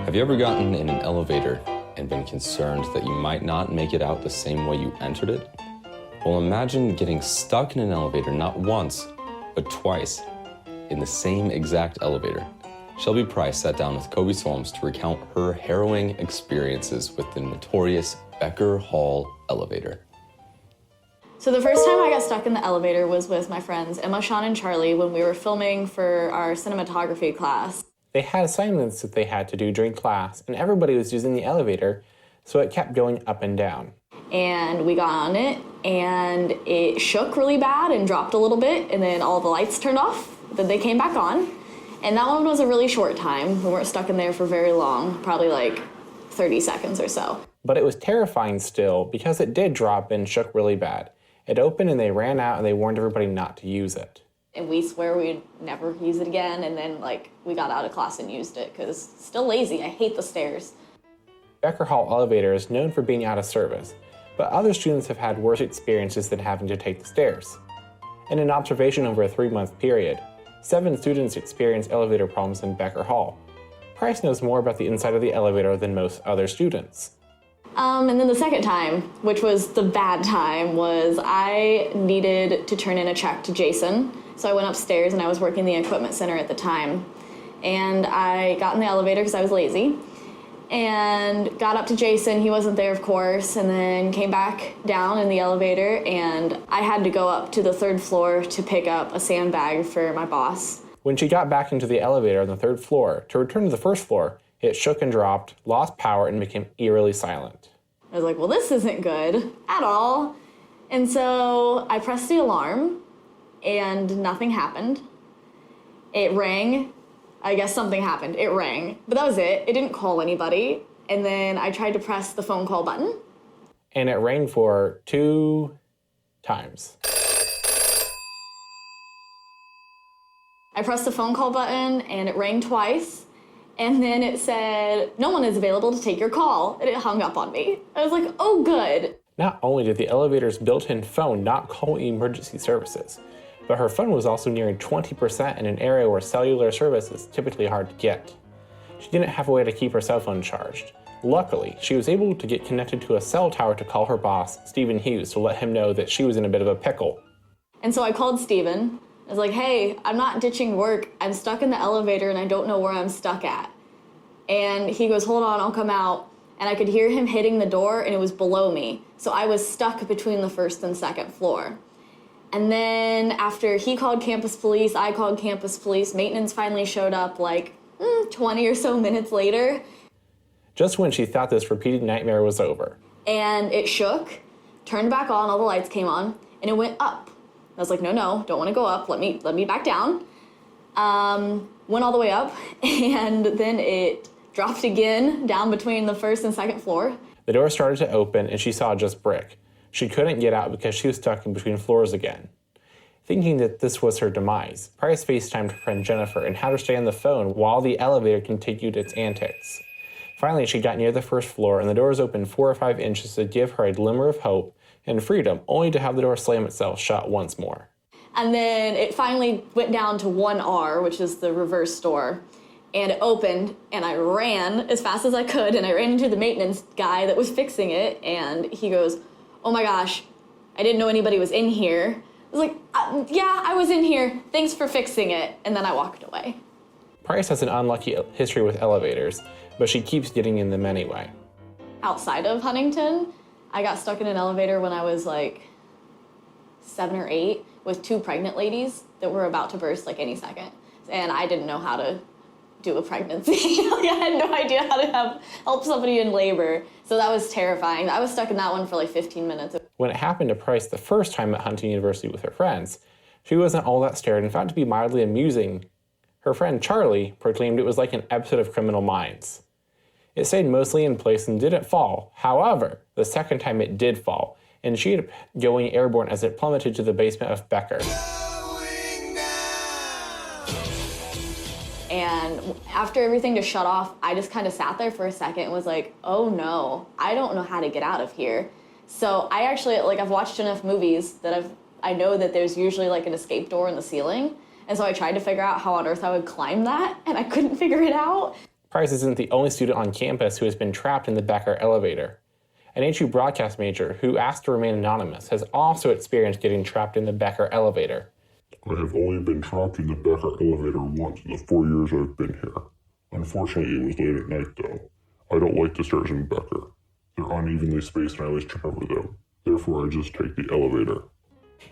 Have you ever gotten in an elevator and been concerned that you might not make it out the same way you entered it? Well, imagine getting stuck in an elevator not once, but twice, in the same exact elevator. Shelby Price sat down with Coby Solms to recount her harrowing experiences with the notorious Becker Hall elevator. So the first time I got stuck in the elevator was with my friends Emma, Sean, and Charlie when we were filming for our cinematography class. They had assignments that they had to do during class, and everybody was using the elevator, so it kept going up and down. And we got on it, and it shook really bad and dropped a little bit, and then all the lights turned off, then they came back on. And that one was a really short time. We weren't stuck in there for very long, probably like 30 seconds or so. But it was terrifying still, because it did drop and shook really bad. It opened and they ran out and they warned everybody not to use it. And we swear we'd never use it again, and then we got out of class and used it, because still lazy, I hate the stairs. Becker Hall elevator is known for being out of service, but other students have had worse experiences than having to take the stairs. In an observation over a 3-month period, 7 students experienced elevator problems in Becker Hall. Price knows more about the inside of the elevator than most other students. And then the second time, which was the bad time, was I needed to turn in a check to Jason. So I went upstairs and I was working the equipment center at the time. And I got in the elevator because I was lazy. And got up to Jason, he wasn't there of course, and then came back down in the elevator, and I had to go up to the 3rd floor to pick up a sandbag for my boss. When she got back into the elevator on the 3rd floor, to return to the 1st floor, it shook and dropped, lost power, and became eerily silent. I was like, well, this isn't good at all. And so I pressed the alarm, and nothing happened. It rang. I guess something happened. It rang. But that was it. It didn't call anybody. And then I tried to press the phone call button. And it rang for 2 times. I pressed the phone call button and it rang twice. And then it said, no one is available to take your call. And it hung up on me. I was like, oh, good. Not only did the elevator's built-in phone not call emergency services, but her phone was also nearing 20% in an area where cellular service is typically hard to get. She didn't have a way to keep her cell phone charged. Luckily, she was able to get connected to a cell tower to call her boss, Stephen Hughes, to let him know that she was in a bit of a pickle. And so I called Stephen. I was like, hey, I'm not ditching work. I'm stuck in the elevator and I don't know where I'm stuck at. And he goes, hold on, I'll come out. And I could hear him hitting the door and it was below me. So I was stuck between the 1st and 2nd floor. And then after he called campus police, I called campus police. Maintenance finally showed up 20 or so minutes later. Just when she thought this repeated nightmare was over. And it shook, turned back on, all the lights came on, and it went up. I was like, no, don't want to go up, let me back down. Went all the way up, and then it dropped again down between the 1st and 2nd floor. The door started to open and she saw just brick. She couldn't get out because she was stuck in between floors again. Thinking that this was her demise, Price FaceTimed her friend Jennifer and had her stay on the phone while the elevator continued its antics. Finally, she got near the 1st floor and the doors opened 4 or 5 inches to give her a glimmer of hope and freedom, only to have the door slam itself shut once more. And then it finally went down to 1R, which is the reverse door, and it opened, and I ran as fast as I could, and I ran into the maintenance guy that was fixing it, and he goes, oh my gosh, I didn't know anybody was in here. I was like, yeah, I was in here. Thanks for fixing it. And then I walked away. Price has an unlucky history with elevators, but she keeps getting in them anyway. Outside of Huntington, I got stuck in an elevator when I was 7 or 8 with 2 pregnant ladies that were about to burst any second. And I didn't know how to do a pregnancy. I had no idea how to help somebody in labor. So that was terrifying. I was stuck in that one for 15 minutes. When it happened to Price the first time at Huntington University with her friends, she wasn't all that scared and found it to be mildly amusing. Her friend Charlie proclaimed it was like an episode of Criminal Minds. It stayed mostly in place and didn't fall. However, the second time it did fall, and she ended up going airborne as it plummeted to the basement of Becker. And after everything just shut off, I just kind of sat there for a second and was like, oh no, I don't know how to get out of here. So I actually, I've watched enough movies that I know that there's usually an escape door in the ceiling. And so I tried to figure out how on earth I would climb that, and I couldn't figure it out. Price isn't the only student on campus who has been trapped in the Becker elevator. An HU broadcast major who asked to remain anonymous has also experienced getting trapped in the Becker elevator. I have only been trapped in the Becker elevator once in the 4 years I've been here. Unfortunately, it was late at night, though. I don't like the stairs in Becker. They're unevenly spaced and I always trip over them. Therefore, I just take the elevator.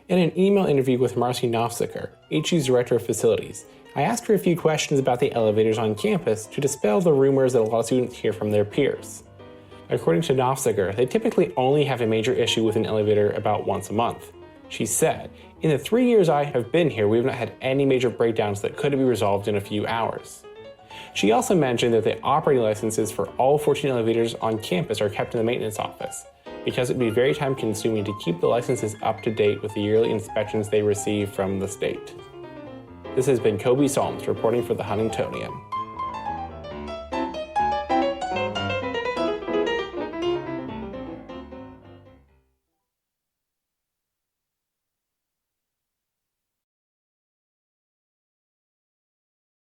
In an email interview with Marcy Nofziger, HU's Director of Facilities, I asked her a few questions about the elevators on campus to dispel the rumors that a lot of students hear from their peers. According to Nofziger, they typically only have a major issue with an elevator about once a month. She said, "In the 3 years I have been here, we have not had any major breakdowns that couldn't be resolved in a few hours." She also mentioned that the operating licenses for all 14 elevators on campus are kept in the maintenance office, because it would be very time consuming to keep the licenses up to date with the yearly inspections they receive from the state. This has been Coby Solms reporting for the Huntingtonian.